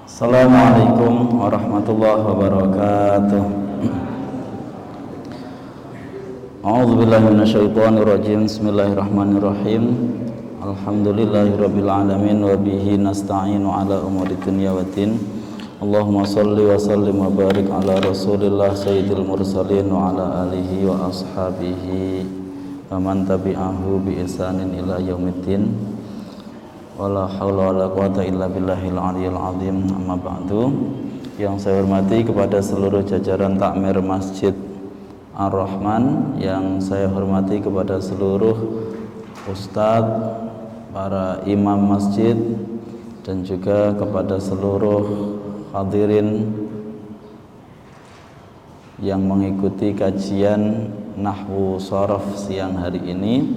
Assalamualaikum warahmatullahi wabarakatuh. A'udzubillahi minasyaitonirrajim. Bismillahirrahmanirrahim. Alhamdulillahirabbil alamin wa bihi nasta'inu ala umuri dunya waddin. Allahumma shalli wa sallim wa barik ala Rasulillah sayyidil mursalin wa ala alihi wa ashabihi wa man tabi'ahu bi ihsanin ila yaumiddin. Wala haula wala quwata illa billahil aliyil azim. Amma ba'du. Yang saya hormati kepada seluruh jajaran takmir Masjid Ar-Rahman, yang saya hormati kepada seluruh ustadz, para imam masjid, dan juga kepada seluruh hadirin yang mengikuti kajian Nahwu Shorof siang hari ini.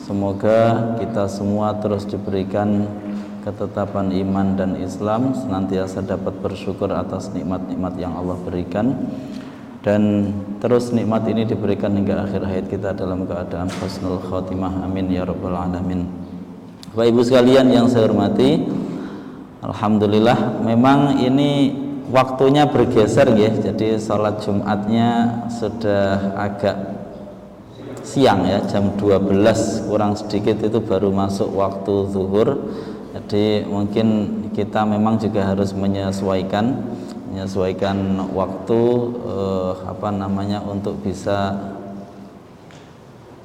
Semoga kita semua terus diberikan ketetapan iman dan Islam, senantiasa dapat bersyukur atas nikmat-nikmat yang Allah berikan, dan terus nikmat ini diberikan hingga akhir hayat kita dalam keadaan husnul khotimah. Amin ya rabbal alamin. Bapak Ibu sekalian yang saya hormati, alhamdulillah memang ini waktunya bergeser ya. Jadi salat Jumatnya sudah agak siang ya, jam 12 kurang sedikit itu baru masuk waktu zuhur. Jadi mungkin kita memang juga harus menyesuaikan waktu untuk bisa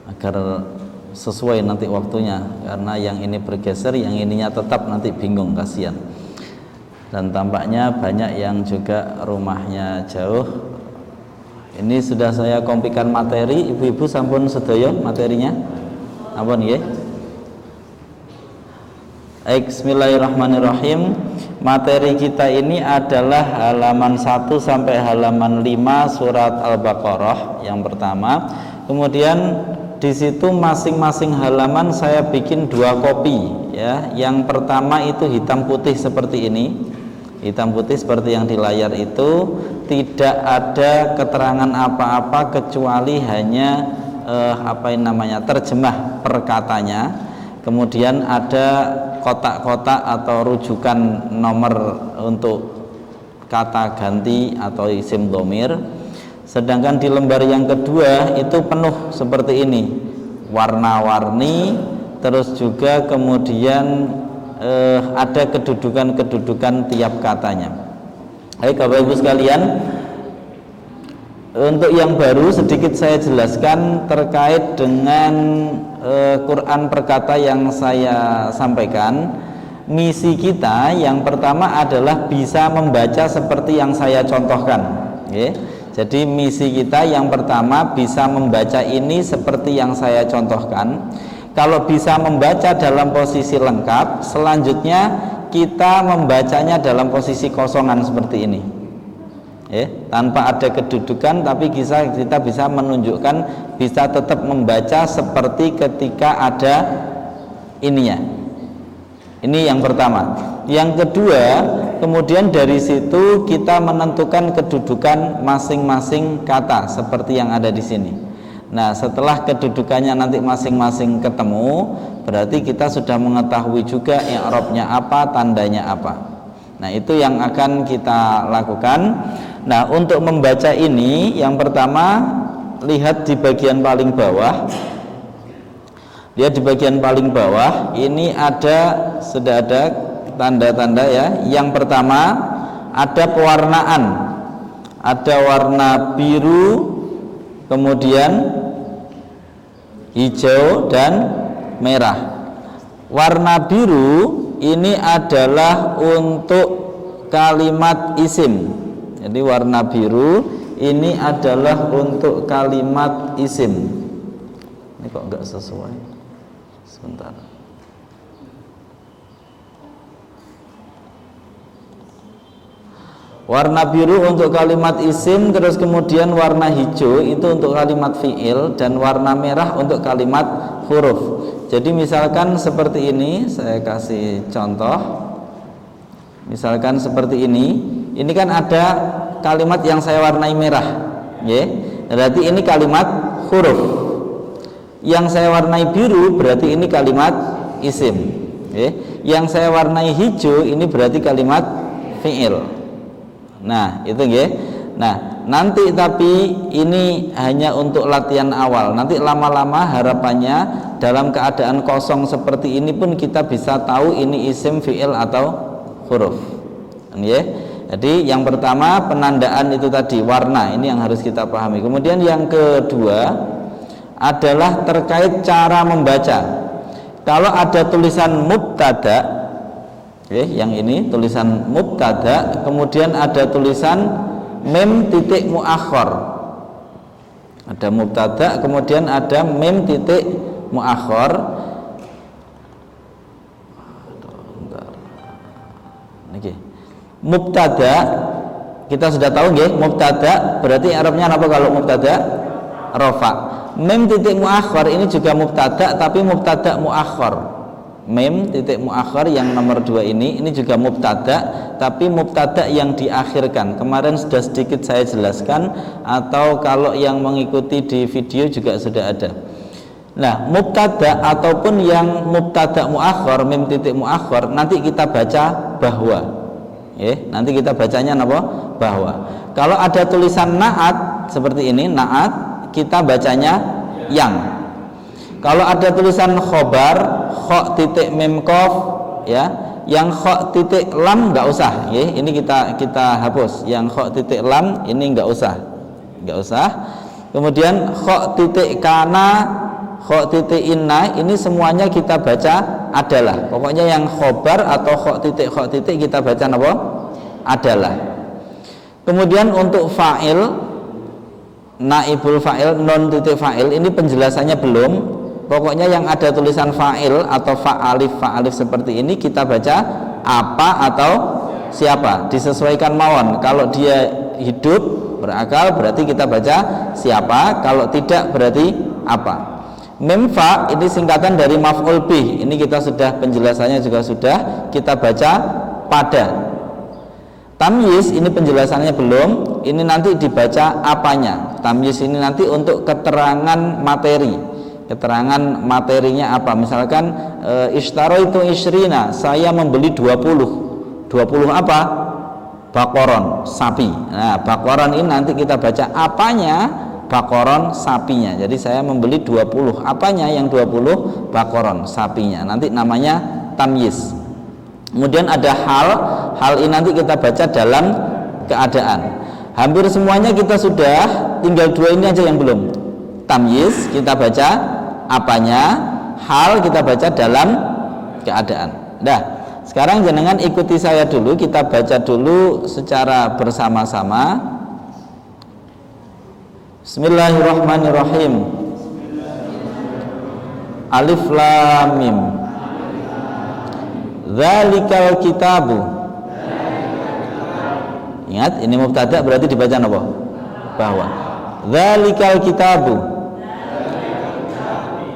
agar sesuai nanti waktunya, karena yang ini bergeser, yang ininya tetap, nanti bingung, kasihan. Dan tampaknya banyak yang juga rumahnya jauh. Ini sudah saya kompikan materi, ibu-ibu sampun sedaya materinya. Ampun nggih. Bismillahirrahmanirrahim. Materi kita ini adalah halaman 1 sampai halaman 5 surat Al-Baqarah yang pertama. Kemudian di situ masing-masing halaman saya bikin 2 kopi ya. Yang pertama itu hitam putih seperti ini. Hitam putih seperti yang di layar itu, tidak ada keterangan apa-apa kecuali hanya terjemah perkatanya. Kemudian ada kotak-kotak atau rujukan nomor untuk kata ganti atau isim dhamir. Sedangkan di lembar yang kedua itu penuh seperti ini, warna-warni, terus juga kemudian ada kedudukan-kedudukan tiap katanya. Baik Bapak Ibu sekalian, untuk yang baru sedikit saya jelaskan terkait dengan Quran perkata yang saya sampaikan. Misi kita yang pertama adalah bisa membaca seperti yang saya contohkan. Jadi misi kita yang pertama bisa membaca ini seperti yang saya contohkan. Kalau bisa membaca dalam posisi lengkap, selanjutnya kita membacanya dalam posisi kosongan seperti ini, tanpa ada kedudukan, tapi kita bisa menunjukkan, bisa tetap membaca seperti ketika ada ininya. Ini yang pertama. Yang kedua, kemudian dari situ kita menentukan kedudukan masing-masing kata seperti yang ada di sini. Nah, setelah kedudukannya nanti masing-masing ketemu, berarti kita sudah mengetahui juga i'rabnya apa, tandanya apa. Nah, itu yang akan kita lakukan. Nah, untuk membaca ini, yang pertama lihat di bagian paling bawah. Lihat di bagian paling bawah, ini sudah ada tanda-tanda ya. Yang pertama ada pewarnaan. Ada warna biru, kemudian hijau dan merah. Warna biru ini adalah untuk kalimat isim. Jadi warna biru ini adalah untuk kalimat isim. Ini kok enggak sesuai? Sebentar. Warna biru untuk kalimat isim, terus kemudian warna hijau itu untuk kalimat fi'il, dan warna merah untuk kalimat huruf. Jadi misalkan seperti ini, saya kasih contoh. Misalkan seperti ini kan ada kalimat yang saya warnai merah, berarti ini kalimat huruf. Yang saya warnai biru berarti ini kalimat isim. Yang saya warnai hijau ini berarti kalimat fi'il. Nah, itu nggih. Nah, nanti tapi ini hanya untuk latihan awal. Nanti lama-lama harapannya dalam keadaan kosong seperti ini pun kita bisa tahu ini isim, fi'il atau huruf. Nggih. Jadi yang pertama penandaan itu tadi warna, ini yang harus kita pahami. Kemudian yang kedua adalah terkait cara membaca. Kalau ada tulisan mubtada, yang ini tulisan mubtada, kemudian ada tulisan mim titik muakhor, ada mubtada kemudian ada mim titik muakhor. Niki mubtada kita sudah tahu nggih, mubtada berarti Arabnya apa kalau mubtada? Rafa. Mim titik muakhor ini juga mubtada tapi mubtada muakhor. Mim titik muakhir yang nomor 2 ini juga mubtada tapi mubtada yang diakhirkan. Kemarin sudah sedikit saya jelaskan, atau kalau yang mengikuti di video juga sudah ada. Nah, mubtada ataupun yang mubtada muakhir, mim titik muakhir, nanti kita baca bahwa. Nanti kita bacanya apa? Bahwa. Kalau ada tulisan naat seperti ini, naat, kita bacanya yang. Kalau ada tulisan khobar, kho titik mim kof, yang kho titik lam nggak usah, ini kita hapus. Yang kho titik lam ini nggak usah. Kemudian kho titik kana, kho titik inna, ini semuanya kita baca adalah. Pokoknya yang khobar atau kho titik kita baca apa? Adalah. Kemudian untuk fa'il, naibul fa'il, non titik fa'il, ini penjelasannya belum. Pokoknya yang ada tulisan fa'il atau fa'alif seperti ini kita baca apa atau siapa, disesuaikan mawon. Kalau dia hidup berakal berarti kita baca siapa, kalau tidak berarti apa. Mim fa ini singkatan dari maf'ul bih, ini kita sudah penjelasannya juga sudah, kita baca pada. Tamyiz ini penjelasannya belum, ini nanti dibaca apanya. Tamyiz ini nanti untuk keterangan materi. Keterangan materinya apa? Misalkan ishtaraitu isyrina, saya membeli 20 apa? Bakoron, sapi. Nah, bakoron ini nanti kita baca apanya? Bakoron, sapinya. Jadi saya membeli 20, apanya yang 20? Bakoron, sapinya. Nanti namanya tamyiz. Kemudian ada hal ini nanti kita baca dalam keadaan. Hampir semuanya kita sudah, tinggal 2 ini aja yang belum. Tamyiz kita baca apanya, hal kita baca dalam keadaan. Nah, sekarang jenengan ikuti saya dulu, kita baca dulu secara bersama-sama. Bismillahirrahmanirrahim. Alif lam mim. Dzalikal kitabu. Ingat, ini mubtada berarti dibaca apa? Bahwa. Dzalikal kitabu.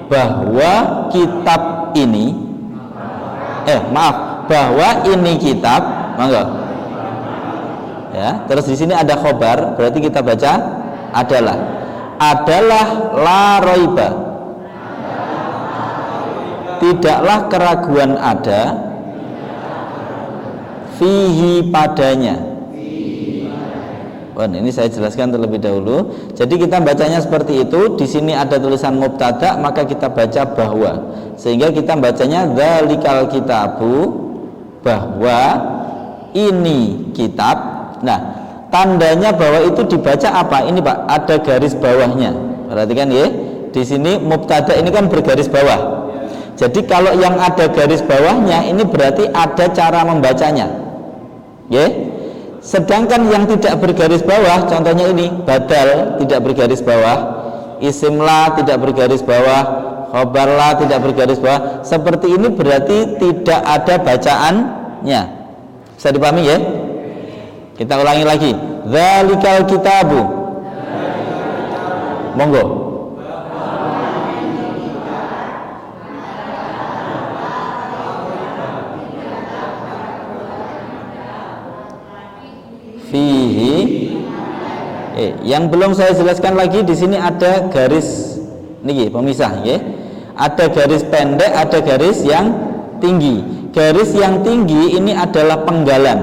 Bahwa kitab ini, bahwa ini kitab, monggo. Ya, terus di sini ada khobar, berarti kita baca adalah la roiba. Tidaklah keraguan ada fihi padanya. Ini saya jelaskan terlebih dahulu. Jadi kita bacanya seperti itu. Di sini ada tulisan mubtada, maka kita baca bahwa. Sehingga kita bacanya dzalikal kitabu, bahwa ini kitab. Nah, tandanya bahwa itu dibaca apa? Ini Pak, ada garis bawahnya. Perhatikan ya. Di sini mubtada ini kan bergaris bawah. Jadi kalau yang ada garis bawahnya ini berarti ada cara membacanya. Ya. Sedangkan yang tidak bergaris bawah, contohnya ini badal tidak bergaris bawah, isim la tidak bergaris bawah, khobar la tidak bergaris bawah. Seperti ini berarti tidak ada bacaannya. Bisa dipahami ya? Kita ulangi lagi. Dzalikal kitabu. Monggo. Fihi. Yang belum saya jelaskan lagi, di sini ada garis niki pemisah ya. Ada garis pendek, ada garis yang tinggi. Garis yang tinggi ini adalah penggalan.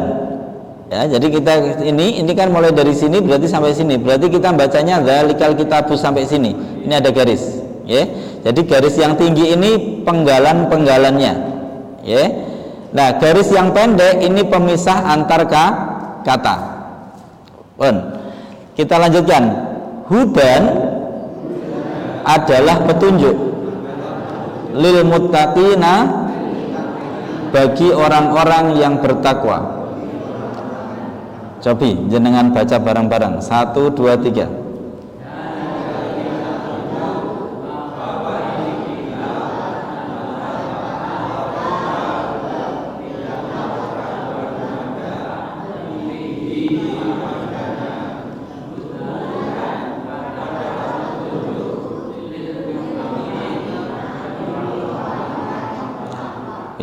Ya, jadi kita ini kan mulai dari sini berarti sampai sini. Berarti kita bacanya dzalikal kitabu sampai sini. Ini ada garis, ya. Jadi garis yang tinggi ini penggalan-penggalannya, ya. Nah, garis yang pendek ini pemisah antar kata. Kita lanjutkan. Hudan adalah petunjuk lil muttaqina, bagi orang-orang yang bertakwa. Cobi jenengan baca bareng-bareng. 1, 2, 3.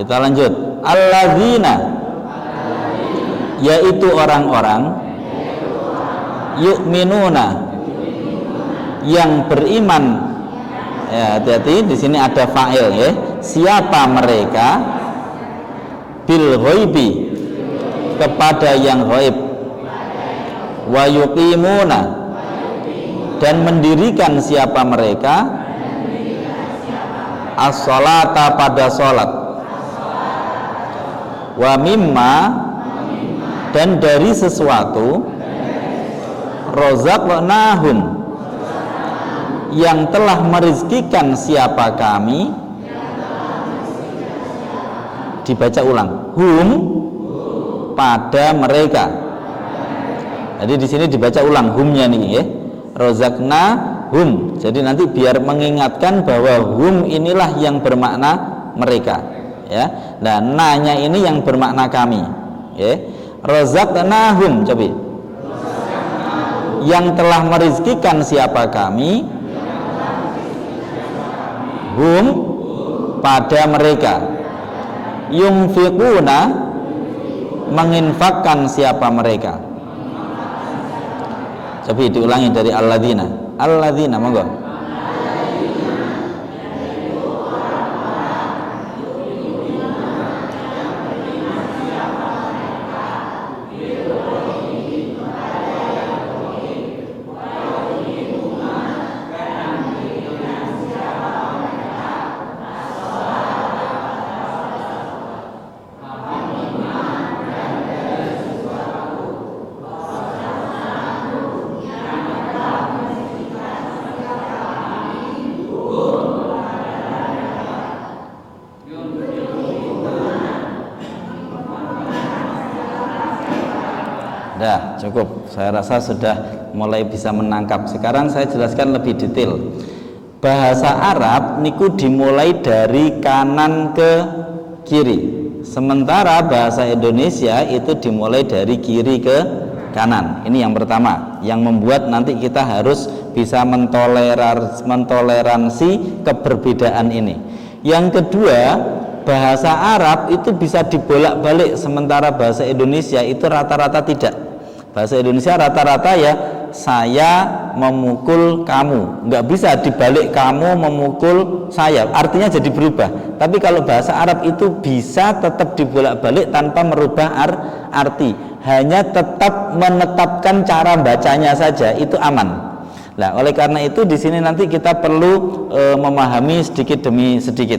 Kita lanjut. Alladzina, yaitu orang-orang yu'minuna, yang beriman. Ya, hati-hati di sini ada fa'il, ya. Siapa mereka? Bil ghaibi, kepada yang ghaib. Wa yuqimuna, dan mendirikan siapa mereka? As-sholata, pada sholat. Wa mimma, dan dari sesuatu, rozaqnahum, yang telah merizkikan siapa kami. Dibaca ulang. Hum, pada mereka. Jadi di sini dibaca ulang humnya nih, ya. Rozaqnahum. Jadi nanti biar mengingatkan bahwa hum inilah yang bermakna mereka, ya. Nah, nanya ini yang bermakna kami, ya. Rozaqnahum, coba. Yang telah merizkikan siapa kami? Hum, pada mereka. Yunfiquna, menginfakkan siapa mereka? Coba diulangi dari alladzina. Alladzina, monggo. Dah, cukup. Saya rasa sudah mulai bisa menangkap. Sekarang saya jelaskan lebih detail. Bahasa Arab niku dimulai dari kanan ke kiri. Sementara bahasa Indonesia itu dimulai dari kiri ke kanan. Ini yang pertama, yang membuat nanti kita harus bisa mentoleransi keberbedaan ini. Yang kedua, bahasa Arab itu bisa dibolak-balik, sementara bahasa Indonesia itu rata-rata tidak. Bahasa Indonesia rata-rata ya saya memukul kamu, nggak bisa dibalik kamu memukul saya, artinya jadi berubah. Tapi kalau bahasa Arab itu bisa tetap dibolak-balik tanpa merubah arti, hanya tetap menetapkan cara bacanya saja, itu aman. Nah, oleh karena itu di sini nanti kita perlu memahami sedikit demi sedikit.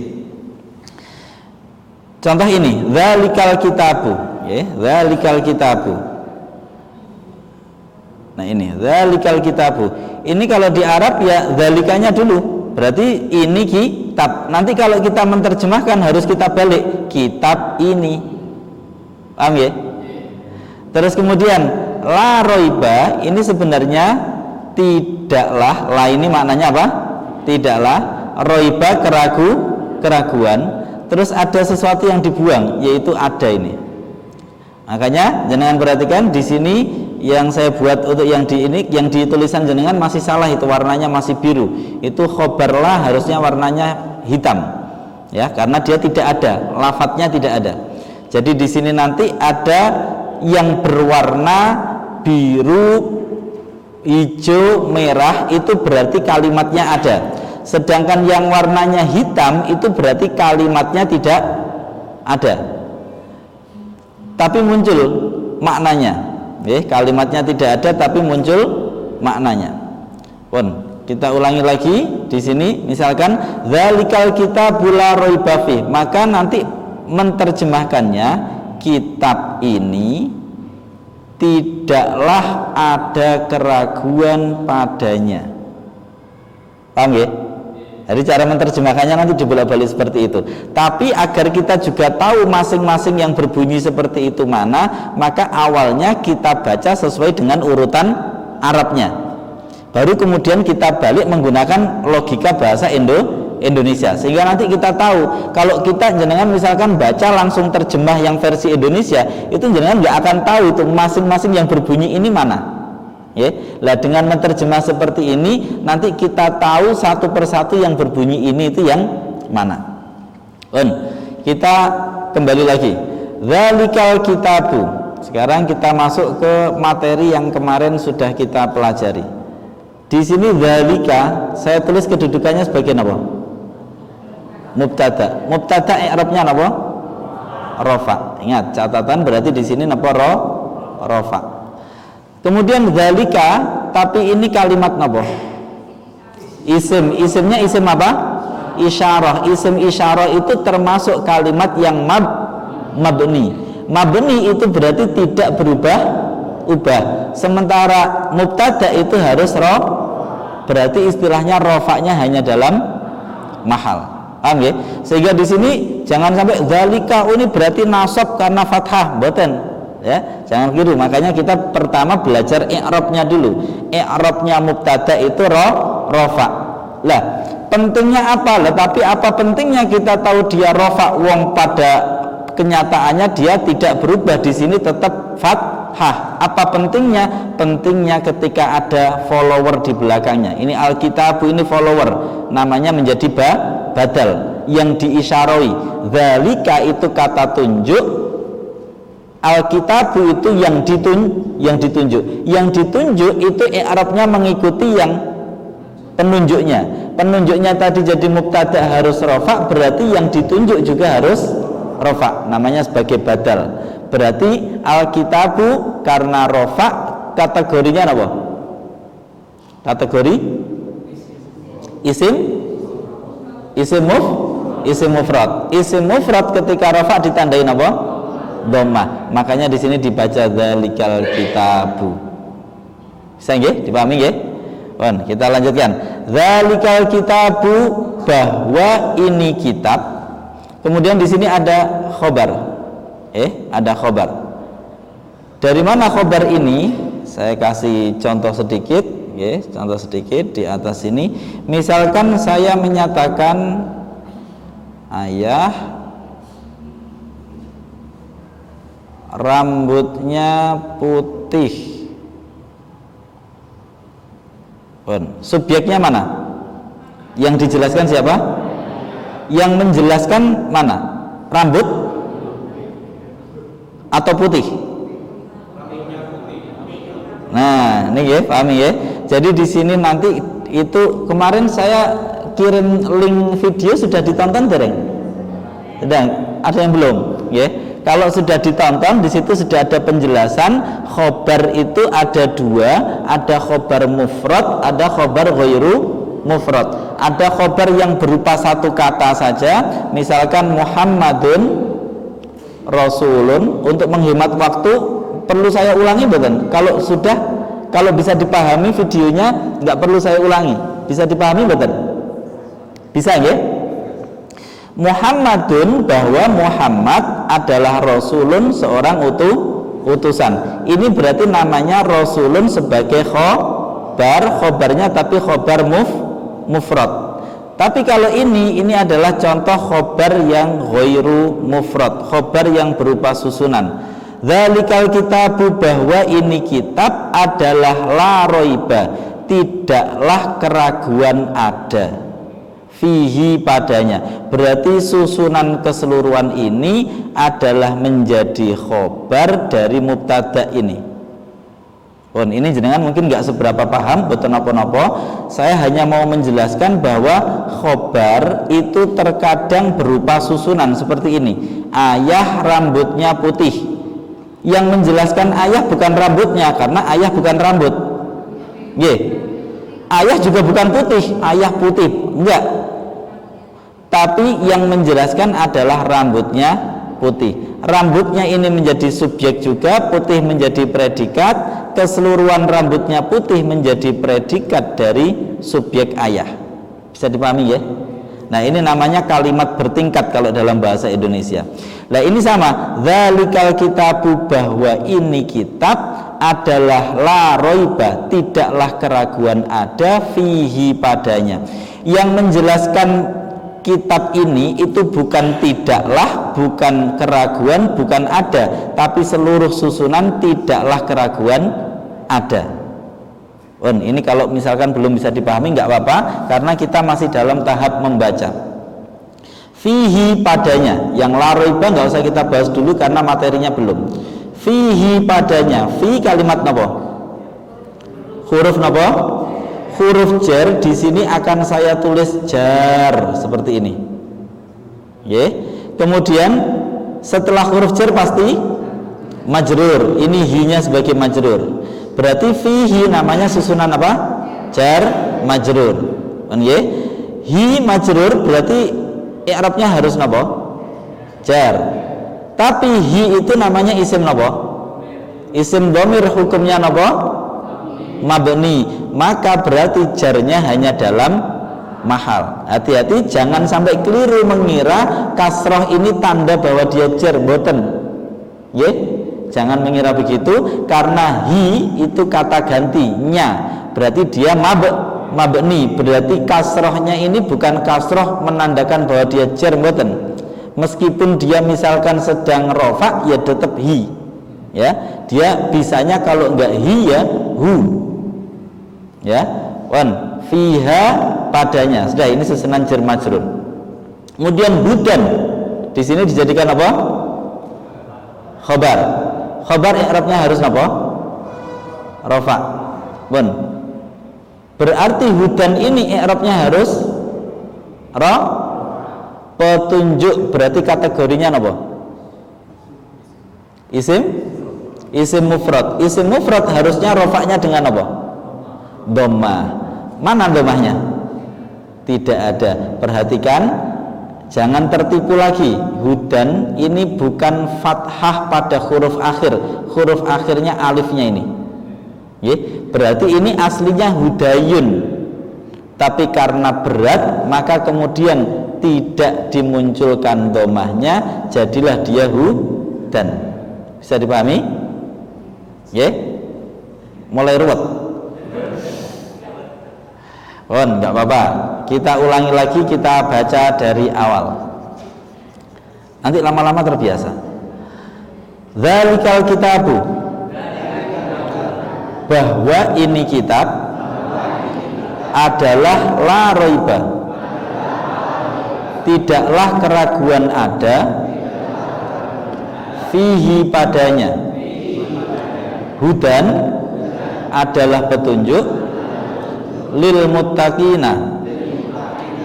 Contoh ini, dzalikal kitabu, ya, dzalikal kitabu. Nah ini, dzalikal kitabu. Ini kalau di Arab ya dzalikanya dulu. Berarti ini kitab. Nanti kalau kita menerjemahkan harus kita balik, kitab ini. Paham ya? Terus kemudian la roiba, ini sebenarnya tidaklah. La ini maknanya apa? Tidaklah. Roiba, keraguan. Terus ada sesuatu yang dibuang, yaitu ada ini. Makanya jangan perhatikan di sini yang saya buat untuk yang di ini, yang di tulisan jenengan masih salah, itu warnanya masih biru. Itu khobarlah harusnya warnanya hitam, ya, karena dia tidak ada, lafadznya tidak ada. Jadi di sini nanti ada yang berwarna biru, hijau, merah, itu berarti kalimatnya ada. Sedangkan yang warnanya hitam itu berarti kalimatnya tidak ada. Tapi muncul maknanya. Kalimatnya tidak ada tapi muncul maknanya. Kita ulangi lagi di sini, misalkan dzalikal kitabul la raiba fih, maka nanti menerjemahkannya, kitab ini tidaklah ada keraguan padanya. Paham ya? Jadi cara menerjemahkannya nanti dibolak-balik seperti itu. Tapi agar kita juga tahu masing-masing yang berbunyi seperti itu mana, maka awalnya kita baca sesuai dengan urutan Arabnya. Baru kemudian kita balik menggunakan logika bahasa Indonesia. Sehingga nanti kita tahu, kalau kita jenengan misalkan baca langsung terjemah yang versi Indonesia, itu jenengan nggak akan tahu itu masing-masing yang berbunyi ini mana. Lah dengan menerjemah seperti ini nanti kita tahu satu persatu yang berbunyi ini itu yang mana. Kita kembali lagi. Dzalikal kitabu. Sekarang kita masuk ke materi yang kemarin sudah kita pelajari. Di sini dzalika saya tulis kedudukannya sebagai apa? Mubtada. Mubtada i'rabnya apa? Rafa. Ingat, catatan berarti di sini apa? Rafa. Kemudian dzalika, tapi ini kalimat apa? Isim. Isimnya isim apa? Isyarah. Isim isyarah itu termasuk kalimat yang mabni. Mabni itu berarti tidak berubah. Sementara mubtada itu harus berarti istilahnya rofaknya hanya dalam mahal. Paham ya? Sehingga di sini jangan sampai dzalika ini berarti nasab karena fathah, mboten. Ya, jangan keliru. Makanya kita pertama belajar i'rabnya dulu. I'rabnya mubtada itu rafa. Lah, pentingnya apa? Tapi apa pentingnya kita tahu dia rafa, wong pada kenyataannya dia tidak berubah, di sini tetap fathah. Apa pentingnya? Pentingnya ketika ada follower di belakangnya. Ini Alkitab, ini follower, namanya menjadi badal yang diisyarahi. Dzalika itu kata tunjuk, Alkitabu itu yang ditunjuk. Yang ditunjuk itu i'rabnya mengikuti yang penunjuknya. Penunjuknya tadi jadi mubtada harus rafa, berarti yang ditunjuk juga harus rafa, namanya sebagai badal. Berarti Alkitabu karena rafa kategorinya apa? Kategori isim mufrad. Isim mufrad ketika rafa ditandain apa? Dhammah. Makanya di sini dibaca dzalikal kitabu. Bisa nggih? Dipahami nggih? Kita lanjutkan. Dzalikal kitabu, bahwa ini kitab. Kemudian di sini ada khobar. Ada khobar. Dari mana khobar ini? Saya kasih contoh sedikit, contoh sedikit di atas ini. Misalkan saya menyatakan ayah rambutnya putih. Subjeknya mana? Yang dijelaskan siapa? Yang menjelaskan mana? Rambut atau putih? Nah, ini ya, pahami ya. Jadi di sini nanti itu kemarin saya kirim link video, sudah ditonton dereng? Sedang ada yang belum, ya. Kalau sudah ditonton, di situ sudah ada penjelasan khobar itu ada dua, ada khobar mufrad, ada khobar ghairu mufrad. Ada khobar yang berupa satu kata saja, misalkan Muhammadun Rasulun. Untuk menghemat waktu perlu saya ulangi betul? Kalau bisa dipahami videonya nggak perlu saya ulangi, bisa dipahami betul? Bisa ya? Muhammadun, bahwa Muhammad adalah Rasulun, seorang utusan. Ini berarti namanya Rasulun sebagai khobarnya tapi khobar mufrad. Tapi kalau ini adalah contoh khobar yang ghairu mufrad, khobar yang berupa susunan. Dzalikal kitabu, bahwa ini kitab adalah la raiba, tidaklah keraguan ada. Fihi, padanya. Berarti susunan keseluruhan ini adalah menjadi khobar dari mubtada ini. Ini jenengan mungkin nggak seberapa paham, betul apa-apa. Saya hanya mau menjelaskan bahwa khobar itu terkadang berupa susunan seperti ini. Ayah rambutnya putih. Yang menjelaskan ayah bukan rambutnya, karena ayah bukan rambut. Ayah juga bukan putih, ayah putih, enggak. Tapi yang menjelaskan adalah rambutnya putih. Rambutnya ini menjadi subjek juga, putih menjadi predikat, keseluruhan rambutnya putih menjadi predikat dari subjek ayah. Bisa dipahami ya? Nah, ini namanya kalimat bertingkat kalau dalam bahasa Indonesia. Nah, ini sama, dzalikal kitabu, bahwa ini kitab adalah la roiba, tidaklah keraguan ada, fihi, padanya. Yang menjelaskan kitab ini itu bukan tidaklah, bukan keraguan, bukan ada, tapi seluruh susunan tidaklah keraguan ada. Ini kalau misalkan belum bisa dipahami nggak apa-apa, karena kita masih dalam tahap membaca. Fihi, padanya. Yang la raiba nggak usah kita bahas dulu karena materinya belum. Fihi, padanya. Fi kalimat nopo? Huruf nopo? Huruf jar. Di sini akan saya tulis jar seperti ini. Kemudian setelah huruf jar pasti majrur. Ini hi-nya sebagai majrur. Berarti fihi namanya susunan apa? Jar majrur. Hi majrur berarti i'rabnya harus napa? Jar. Tapi hi itu namanya isim napa? Isim dhamir, hukumnya napa? Mabni. Maka berarti jarnya hanya dalam mahal. Hati-hati jangan sampai keliru mengira kasroh ini tanda bahwa dia jar, boten. Jangan mengira begitu, karena hi itu kata gantinya, berarti dia mabni, berarti kasrohnya ini bukan kasroh menandakan bahwa dia jar, mboten. Meskipun dia misalkan sedang rofa, ya tetap hi, dia bisanya kalau enggak hi ya hu, fiha, padanya. Sudah, ini susunan jar majrur. Kemudian hudan di sini dijadikan apa? Khobar. Khobar i'rabnya harus apa? Rafa. Berarti hudan ini i'rabnya harus petunjuk, berarti kategorinya apa? Isim mufrad. Isim mufrad harusnya rafa'nya dengan apa? Dhammah. Mana dhammahnya? Tidak ada. Perhatikan, jangan tertipu lagi. Hudan ini bukan fathah pada huruf akhir. Huruf akhirnya alifnya ini. Berarti ini aslinya hudayun. Tapi karena berat, maka kemudian tidak dimunculkan dhammahnya, jadilah dia hudan. Bisa dipahami? Mulai ruwet. Enggak apa-apa. Kita ulangi lagi, kita baca dari awal. Nanti lama-lama terbiasa. Dzalikal kitabu, bahwa ini kitab adalah la raiba, tidaklah keraguan ada, fihi, padanya. Hudan adalah petunjuk, lil muttaqina,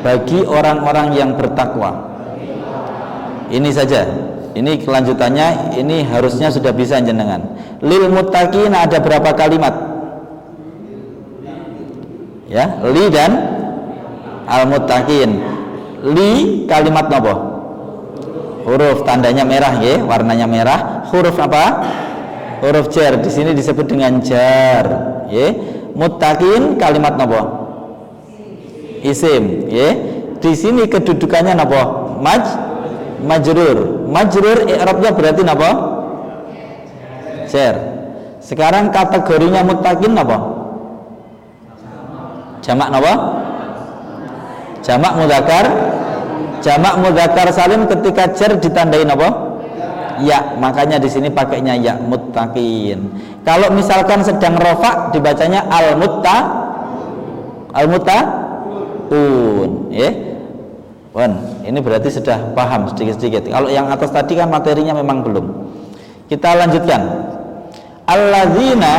bagi orang-orang yang bertakwa. Ini saja, ini kelanjutannya, ini harusnya sudah bisa jenengan. Lil muttaqina ada berapa kalimat? Li dan al muttaqin. Li kalimat apa? Huruf, tandanya merah warnanya merah. Huruf apa? Huruf jar. Di sini disebut dengan jar. Muttaqin kalimat napa? Isim. Di sini kedudukannya napa? Majrur. Majrur i'rabnya berarti napa? Jar. Sekarang kategorinya muttaqin napa? Jamak napa? Jamak mudzakkar. Jamak mudzakkar salim ketika jar ditandai napa? Ya, makanya di sini pakainya ya, muttaqin. Kalau misalkan sedang rafa dibacanya al-muttaqun, ini berarti sudah paham sedikit-sedikit. Kalau yang atas tadi kan materinya memang belum. Kita lanjutkan. Alladzina,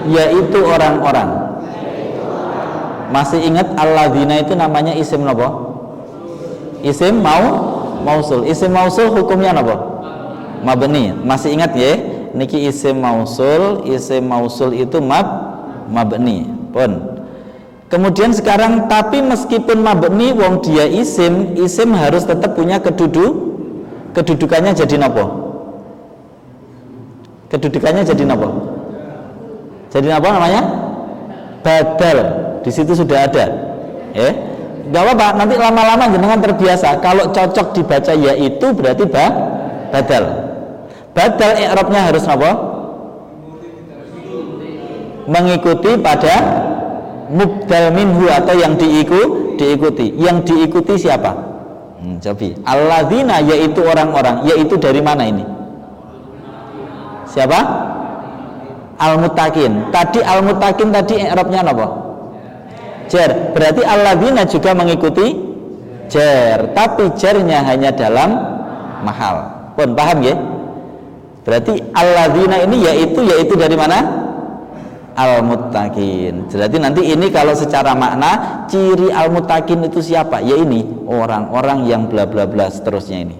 yaitu orang-orang. Masih ingat alladzina itu namanya isim apa? Isim mausul. Isim mausul hukumnya apa? mabni. Masih ingat ya? Niki isim mausul itu mabni. Pun. Kemudian sekarang tapi meskipun mabni wong dia isim harus tetap punya kedudukannya jadi nopo? Kedudukannya jadi nopo? Jadi apa namanya? Badal. Di situ sudah ada. Gak apa-apa, nanti lama-lama jenengan terbiasa. Kalau cocok dibaca yaitu berarti badal. Badal i'rabnya harus apa? Mengikuti pada mubdal minhu atau yang diikuti. Yang diikuti siapa? Coba. Alladzina yaitu orang-orang. Yaitu dari mana ini? Siapa? Al-muttaqin. Tadi al-muttaqin tadi i'rabnya apa? Jar. Berarti alladzina juga mengikuti jar, tapi jarnya hanya dalam mahal. Pun paham ya? Berarti alladzina ini yaitu dari mana? Al-muttaqin. Berarti nanti ini kalau secara makna ciri al-muttaqin itu siapa? Ya ini orang-orang yang bla bla bla seterusnya ini.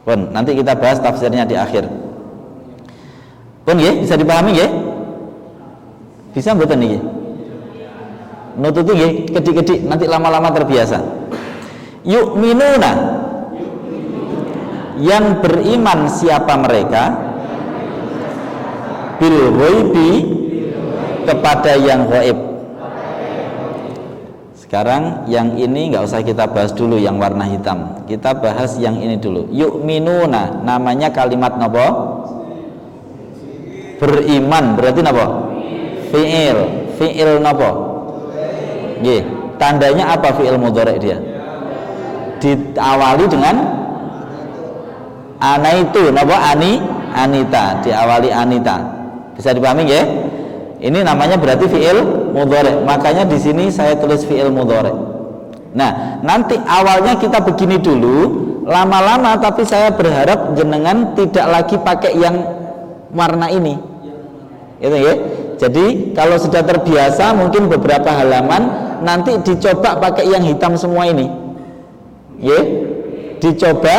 Pun nanti kita bahas tafsirnya di akhir. Pun ya, bisa dipahami ya? Bisa mboten niki? Nututi nggih, kedik-kedik nanti lama-lama terbiasa. Yu'minuna, yang beriman siapa mereka? Bil ghaibi, kepada yang gaib. Sekarang yang ini nggak usah kita bahas dulu yang warna hitam. Kita bahas yang ini dulu. Yu'minuna, namanya kalimat napa? Beriman, berarti napa? Fi'il napa? Nggih, tandanya apa fi'il mudhari' dia? Diawali dengan ana itu napa? Anita, diawali anita. Bisa dipahami nggih? Ini namanya berarti fi'il mudhari'. Makanya di sini saya tulis fi'il mudhari'. Nah, nanti awalnya kita begini dulu, lama-lama tapi saya berharap jenengan tidak lagi pakai yang warna ini. Itu ya. Jadi kalau sudah terbiasa mungkin beberapa halaman nanti dicoba pakai yang hitam semua ini. Ya. Dicoba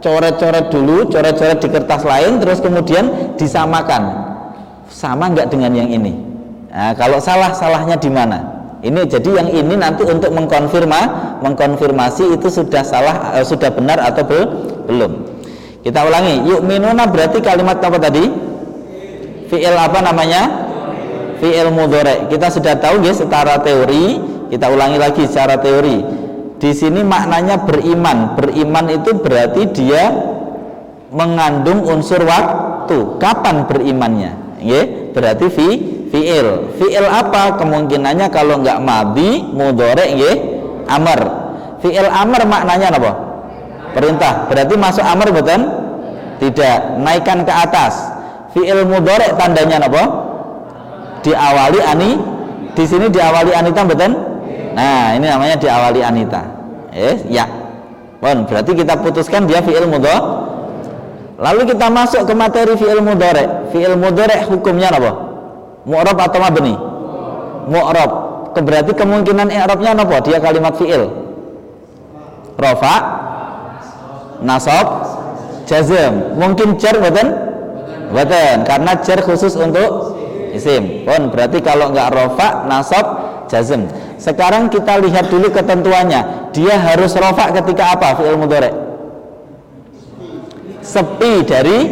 coret-coret dulu, coret-coret di kertas lain terus kemudian disamakan. Sama enggak dengan yang ini? Nah, kalau salahnya di mana? Ini jadi yang ini nanti untuk mengkonfirmasi itu sudah salah, sudah benar atau belum. Kita ulangi. Yu'minuna berarti kalimat apa tadi? Fi'il apa namanya? Fi'il mudhari'. Kita sudah tahu ya secara teori. Kita ulangi lagi secara teori. Di sini maknanya beriman. Beriman itu berarti dia mengandung unsur waktu. Kapan berimannya? Ya, berarti fi'il. Fi'il apa? Kemungkinannya kalau enggak madhi, mudhari' ya, amr. Fi'il amr maknanya apa? Perintah. Berarti masuk amr betul? Tidak. Naikkan ke atas. Fi'il mudhari' tandanya apa? Diawali di sini diawali anita betul? Nah, ini namanya diawali anita. Ya. Bon, berarti kita putuskan dia fi'il mudhari'. Lalu kita masuk ke materi fi'il mudhari'. Fi'il mudhari' hukumnya apa? Mu'rab atau mabni? Mu'rab. Berarti kemungkinan i'rabnya apa? Dia kalimat fi'il. Rafa, nasab, jazm. Mungkin jar betul? Betul, karena jar khusus untuk isim. Pun berarti kalau enggak rafa, nasab, jazm. Sekarang kita lihat dulu ketentuannya. Dia harus rafa ketika apa? Fi'il mudhari'. Sepi dari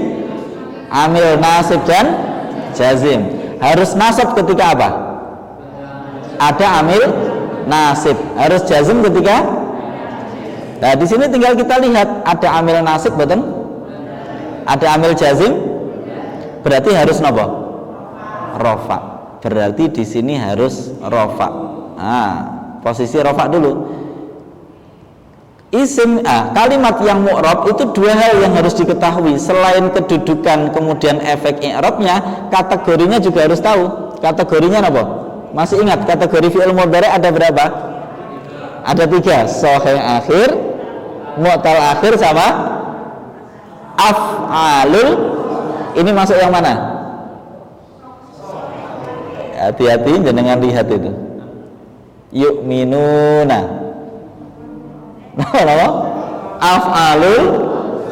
amil nasib dan jazim. Harus nasab ketika apa? Ada amil nasib. Harus jazim ketika. Nah, di sini tinggal kita lihat ada amil nasib betul? Ada amil jazim? Berarti harus napa? Rafa. Berarti di sini harus rafa. Nah, posisi rafa dulu. Isim kalimat yang mu'rab itu dua hal yang harus diketahui. Selain kedudukan kemudian efek i'rabnya, kategorinya juga harus tahu. Kategorinya apa? Masih ingat kategori fi'il mudhari' ada berapa? Ada 3. Shahih akhir, mu'tal akhir sama af'alul. Ini masuk yang mana? Hati-hati jenengan lihat itu. Yu'minuna. Apa? Af'alul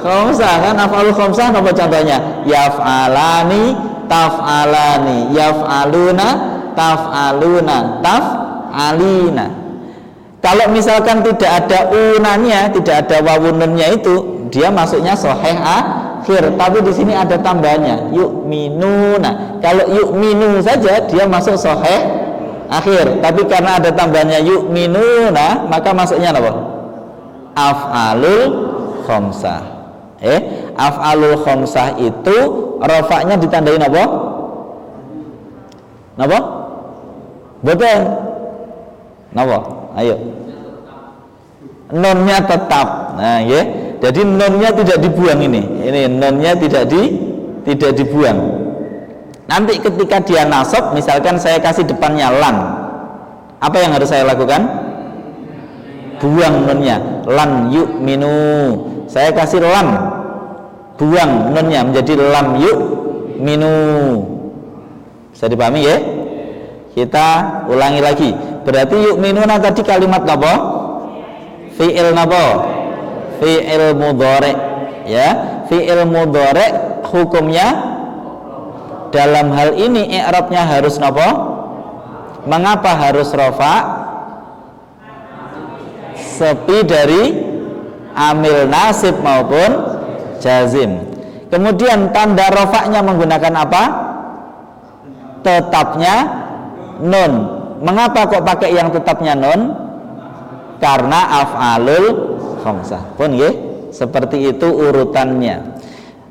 khamsah kan, af'alul khamsah apa contohnya? Yaf'alani, taf'alani, yaf'aluna, taf'aluna, taf'alina. Kalau misalkan tidak ada unanya, tidak ada wawununnya itu, dia masuknya sahih akhir. Tapi di sini ada tambahannya, yu'minuna. Kalau yu'minu saja dia masuk sahih akhir. Tapi karena ada tambahannya yu'minuna, maka masuknya apa? Af'alul khamsah. Af'alul khamsah itu rafa'nya ditandain apa? Napa? Betul. Napa? Ayo. Nonnya tetap. Nah, ya. Jadi nonnya tidak dibuang ini. Ini nonnya tidak dibuang. Nanti ketika dia nasab, misalkan saya kasih depannya lan. Apa yang harus saya lakukan? Buang nonnya. Lan yu'minu. Saya kasih lam. Buang nonnya menjadi lam yu'minu. Bisa dipahami ya? Kita ulangi lagi. Berarti yu'minuna tadi kalimat apa? Fi'il apa? Fi'il mudhari', ya. Fi'il mudhari' hukumnya dalam hal ini i'rabnya harus apa? Mengapa harus rafa? Sepi dari amil nasib maupun jazim. Kemudian tanda rafa'nya menggunakan apa? Tetapnya nun. Mengapa kok pakai yang tetapnya nun? Karena af'alul khamsah. Pun nggih, seperti itu urutannya.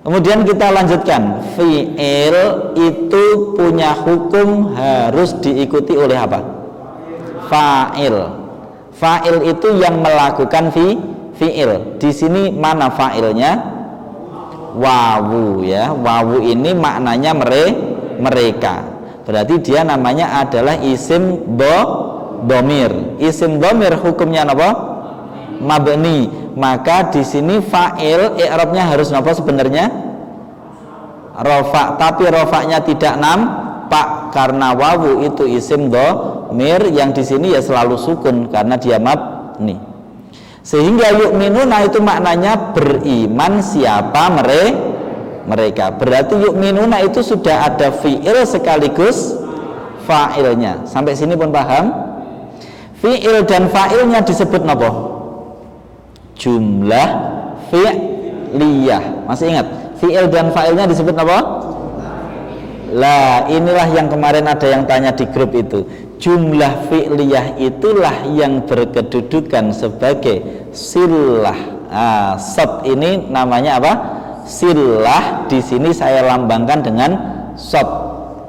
Kemudian kita lanjutkan. Fi'il itu punya hukum harus diikuti oleh apa? Fa'il. Fa'il itu yang melakukan fi'il. Di sini mana fa'ilnya? Wawu, ya. Wawu ini maknanya mereka. Berarti dia namanya adalah isim domir. Isim domir hukumnya apa? Mabni. Maka di sini fa'il i'rabnya harus apa sebenarnya? Rafa. Tapi rafa'nya tidak nampak karena wawu itu isim domir yang di sini ya selalu sukun karena dia mabni. Sehingga yu'minuna itu maknanya beriman siapa mereka. Berarti yu'minuna itu sudah ada fi'il sekaligus fa'ilnya. Sampai sini pun paham? Fi'il dan fa'ilnya disebut apa? Jumlah fi'liyah. Masih ingat? Fi'il dan fa'ilnya disebut apa? Lah, inilah yang kemarin ada yang tanya di grup itu. Jumlah fi'liyah itulah yang berkedudukan sebagai silah. Sod ini namanya apa? Silah. Di sini saya lambangkan dengan sod.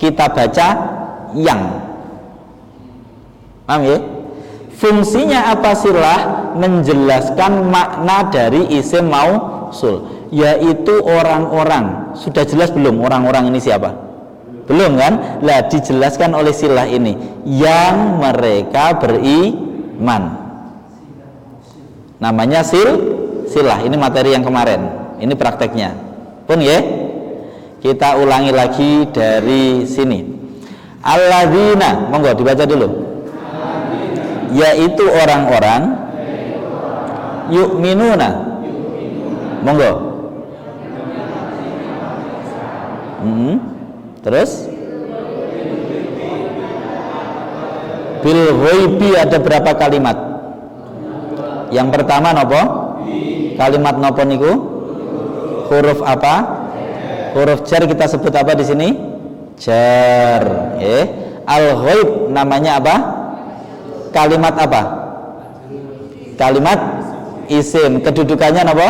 Kita baca yang. Paham ya? Fungsinya apa silah? Menjelaskan makna dari isim mausul, yaitu orang-orang. Sudah jelas belum orang-orang ini siapa? Belum kan? Lah dijelaskan oleh silah ini yang mereka beriman. Namanya silah. Ini materi yang kemarin. Ini prakteknya. Pun ya. Kita ulangi lagi dari sini. Alladzina, monggo dibaca dulu. Yaitu orang-orang yu'minuna. Monggo. Terus bil ghaibi ada berapa kalimat? Yang pertama nopo? Kalimat nopo niku? Huruf apa? Huruf jar kita sebut apa di sini? Jar. Al ghaib namanya apa? Kalimat apa? Kalimat isim. Kedudukannya nopo?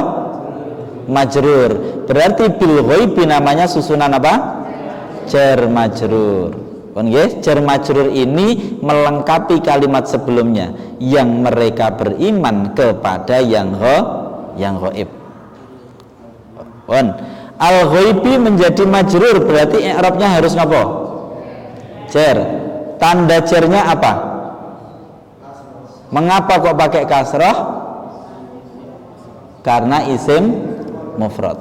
Majrur. Berarti bil ghaibi namanya susunan apa? Jar majrur. Jar majrur ini melengkapi kalimat sebelumnya yang mereka beriman kepada yang ghaib. Al ghaibi menjadi majrur berarti i'rabnya harus apa? Jar. Tanda jarnya apa? Mengapa kok pakai kasrah? Karena isim mufrad.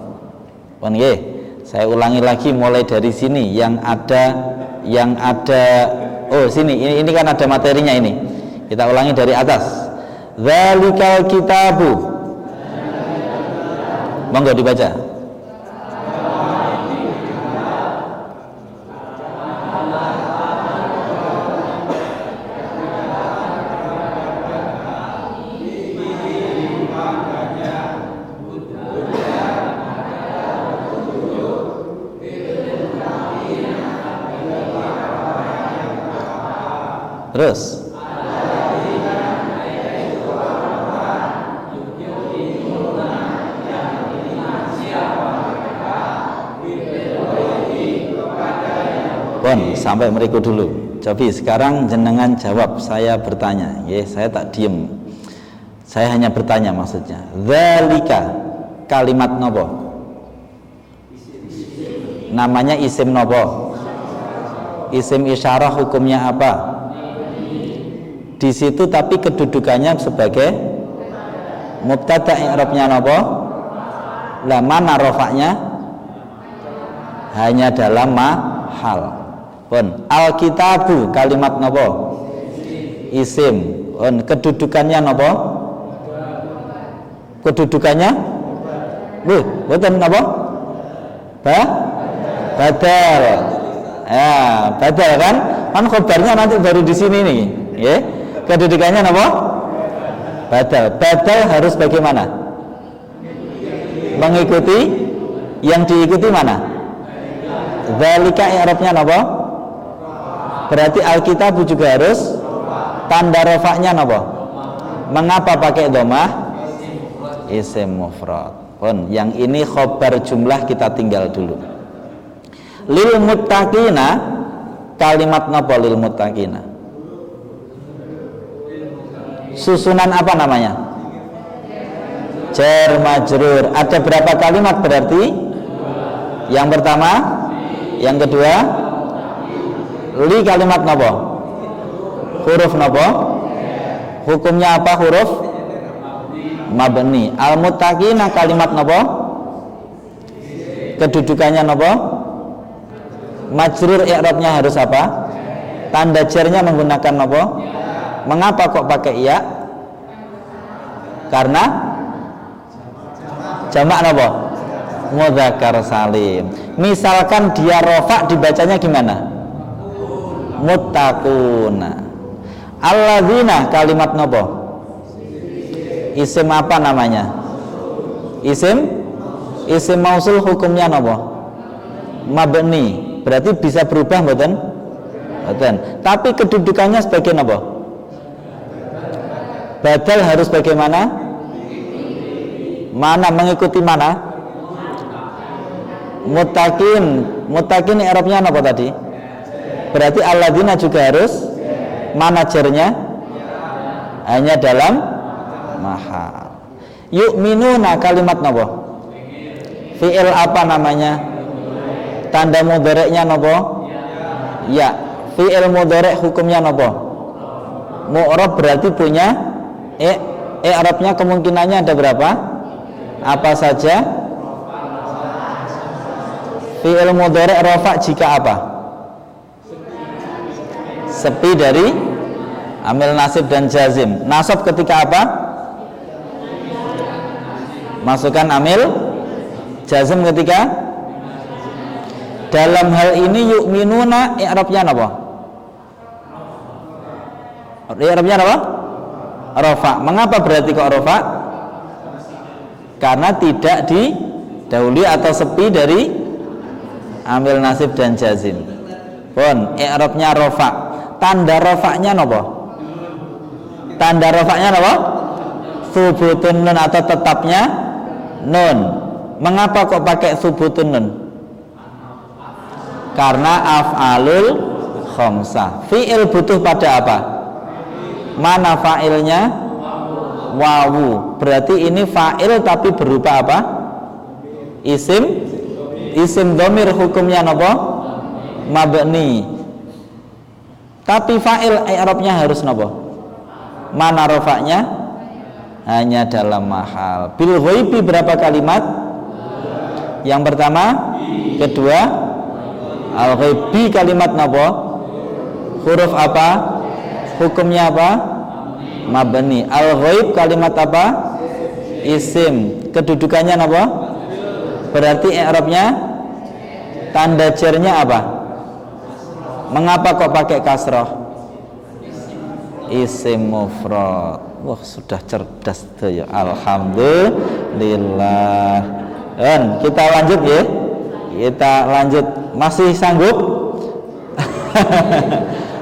Saya ulangi lagi mulai dari sini yang ada sini ini kan ada materinya ini. Kita ulangi dari atas. Dzalikal kitabu Monggo dibaca. Terus Bon, sampai meriku dulu. Cobi sekarang jenengan jawab, saya bertanya. Saya tak diem. Saya hanya bertanya maksudnya. Dzalika kalimat nopo? Namanya isim nopo? Isim isyarah hukumnya apa? Di situ tapi kedudukannya sebagai mubtada, i'rabnya nopo? Lah mana rofaknya? Hanya dalam mahal. Pun Alkitabu kalimat nopo? Isim. Pun kedudukannya nopo? Kedudukannya? Betul nopo? Badal. Ya, badal kan? Kan khobarnya nanti baru di sini nih. Ya. Kedudukannya nopo? Badal. Badal harus bagaimana? Mengikuti yang diikuti mana? Dzalika i'rabnya nopo? Berarti Alkitabu juga harus tanda rofaknya nopo? Mengapa pakai domah? Isim mufrad. Pun yang ini khobar jumlah kita tinggal dulu. Lil muttaqina kalimat nopo lil muttaqina? Susunan apa namanya? Jar majrur. Ada berapa kalimat berarti? Yang pertama, yang kedua, li kalimat nopo? Huruf nopo? Hukumnya apa huruf? Mabni. Al muttaqina kalimat nopo? Kedudukannya nopo? Majrur, i'rabnya harus apa? Tanda jarnya menggunakan nopo? Mengapa kok pakai ya? Karena jamak nopo? Mudzakkar salim. Misalkan dia rofa dibacanya gimana? Muttaquna. Alladzina kalimat nopo? Isim apa namanya? Isim mausul hukumnya nopo? Mabni. Berarti bisa berubah mboten? Mboten. Tapi kedudukannya sebagai nopo? Badal harus bagaimana? Mana mengikuti mana? Muttaqin i'rabnya apa tadi? Berarti alladzina juga harus manajernya hanya dalam mahal. Yu'minuna kalimat napa? Fi'il apa namanya? Tanda mudhari'nya napa? Ya. Fi'il mudhari' hukumnya napa? Mu'rab berarti punya i'rabnya kemungkinannya ada berapa? Apa saja? Fi'il mudhari' rafa' jika apa? Sepi dari amil nasib dan jazim. Nasab ketika apa? Masukkan amil. Jazim ketika? Dalam hal ini yu'minuna i'rabnya apa? I'rabnya apa? Rafa'. Mengapa berarti kok rafa'? Karena tidak didahului atau sepi dari amil nasib dan jazim. Pun i'rabnya rafa'. Tanda rafa'nya napa? Tanda rafa'nya napa? Subutun nun atau tetapnya nun. Mengapa kok pakai subutun nun? Karena af'alul khamsah. Fi'il butuh pada apa? Mana fa'ilnya? Wawu. Berarti ini fa'il tapi berupa apa? Isim dhamir hukumnya napa? Mabni. Tapi fa'il i'rabnya harus napa? Mana rafa'nya? Hanya dalam mahal. Bil ghaibi berapa kalimat? Yang pertama, kedua, al ghaibi kalimat napa? Huruf apa? Hukumnya apa? Mabni. Al ghaib kalimat apa? Isim. Kedudukannya napa? Berarti i'rabnya tanda jarnya apa? Mengapa kok pakai kasroh? Isim mufrad. Wah, sudah cerdas tuh ya. Alhamdulillah. Dan kita lanjut ya. Kita lanjut. Masih sanggup?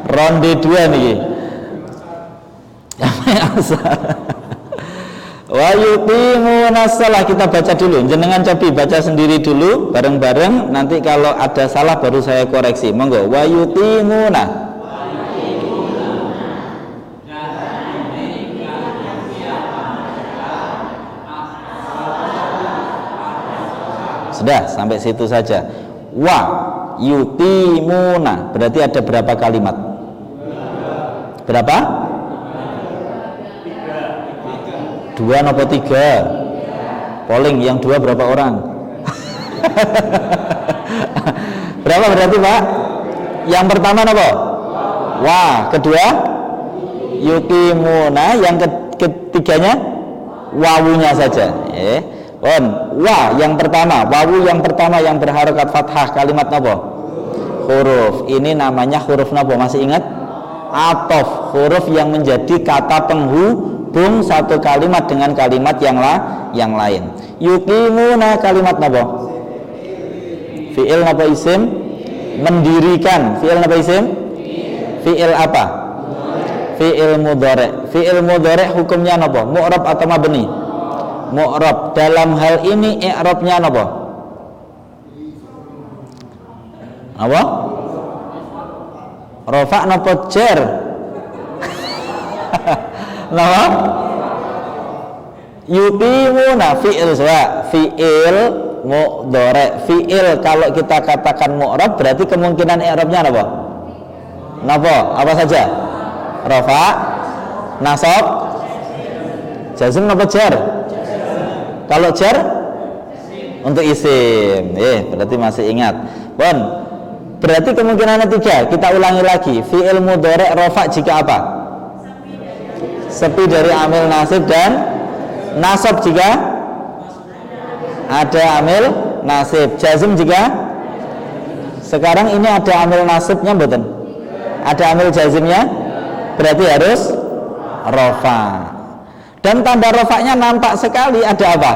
Ronde 2 nih. Wa yuqimuna shalah, kita baca dulu. Jenengan cobi baca sendiri dulu bareng-bareng, nanti kalau ada salah baru saya koreksi. Monggo. Wa yuqimuna. Sudah, sampai situ saja. Wa yuqimuna berarti ada berapa kalimat? Berapa? 2 atau 3? Polling, yang 2 berapa orang? Berapa berarti Pak? Yang pertama apa? Wah, kedua yuqimuna, yang ketiganya wawunya saja. Wah, yang pertama, wawu yang pertama yang berharokat fathah, kalimat apa? Huruf. Ini namanya huruf apa? Masih ingat? Atof, huruf yang menjadi kata penghubung satu kalimat dengan kalimat yang lain. Yuqimuna kalimat apa? Fi'il apa isim? Mendirikan. Fi'il apa isim? Fi'il apa? Fi'il mudhari'. Fi'il mudhari' hukumnya apa? Mu'rab atau mabni? Mu'rab. Dalam hal ini i'rabnya apa? Apa? Rafa' napa jar? Napa? Yuqimuna fi'il fi'il mudhari'. Fi'il kalau kita katakan mu'rab berarti kemungkinan i'rabnya apa? Napa? Apa saja? Rafa', nasab, jazm napa jar? Kalau jar untuk isim, berarti masih ingat. Berarti kemungkinannya 3. Kita ulangi lagi. Fi'il mudhari' rafa' jika apa? Sepi dari amil nasib dan nasab jika ada amil nasib. Jazm jika sekarang ini ada amil nasibnya mboten? Ada amil jazmnya? Berarti harus rafa'. Dan tanda rofaknya nampak sekali, ada apa?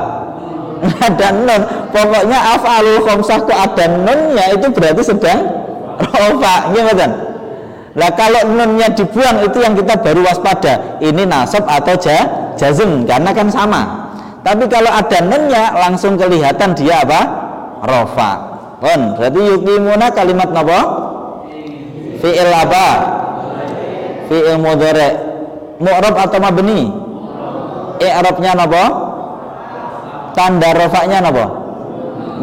Ada nun. Pokoknya af'alul khamsah kok ada nunnya, itu berarti sedang rofak. Gimana? Nah kalau nunnya dibuang itu yang kita baru waspada. Ini nasab atau jazm, karena kan sama. Tapi kalau ada nunnya langsung kelihatan dia apa? Rofak. Berarti yuqimuna kalimat apa? Fi'il apa? Fi'il mudhari'. Mu'rab atau mabni? I'rabnya napa? Tanda rofaknya napa?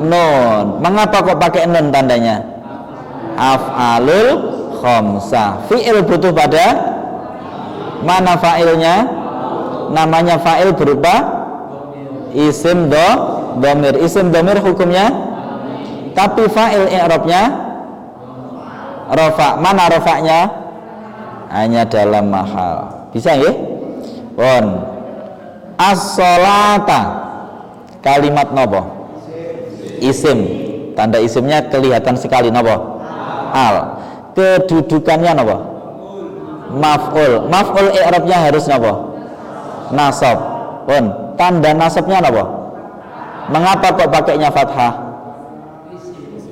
Nun. Mengapa kok pakai nun tandanya? Af'alul khamsah. Fi'il butuh pada mana fa'ilnya? Namanya fa'il berupa isim dhamir. Isim dhamir hukumnya, tapi fa'il i'rabnya rofa. Mana rofaknya? Hanya dalam mahal. Bisa nggih? As-sholata kalimat nopo? Isim. Tanda isimnya kelihatan sekali nopo? Al. Kedudukannya nopo? Maf'ul. Maf'ul i'rabnya harus nopo? Nasab. Tanda nasabnya nopo? Mengapa kok pakainya fathah?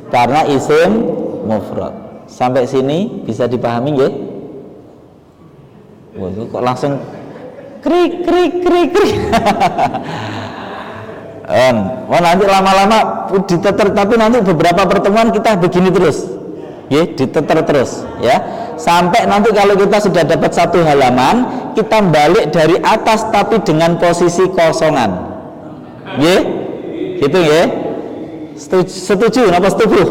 Karena isim mufrad. Sampai sini bisa dipahami nggih? Kok langsung krik. Nanti lama-lama diteter, tapi nanti beberapa pertemuan kita begini terus, diteter terus, sampai nanti kalau kita sudah dapat satu halaman, kita balik dari atas tapi dengan posisi kosongan, gitu ya. Setuju? Napa setuju?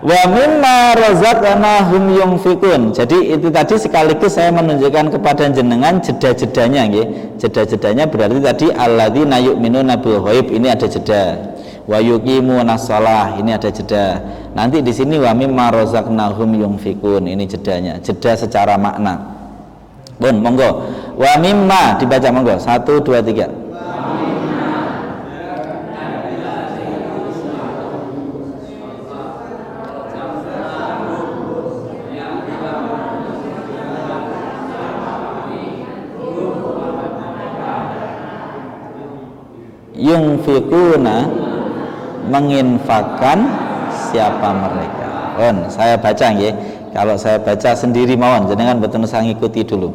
Wa mimma razaqnahum yunfikun. Jadi itu tadi sekaligus saya menunjukkan kepada jenengan jeda-jedanya nggih. Jeda-jedanya berarti tadi alladzina yu'minuna bil ghaib, ini ada jeda. Wa yuqimunas shalah, ini ada jeda. Nanti di sini wa mimma razaqnahum yunfikun, ini jedanya. Jeda secara makna. Monggo. Wa mimma dibaca monggo. 1 2 3. yunfikuna menginfakkan siapa mereka. Saya baca nggih. Kalau saya baca sendiri mawon jenengan betul saya ngikuti dulu.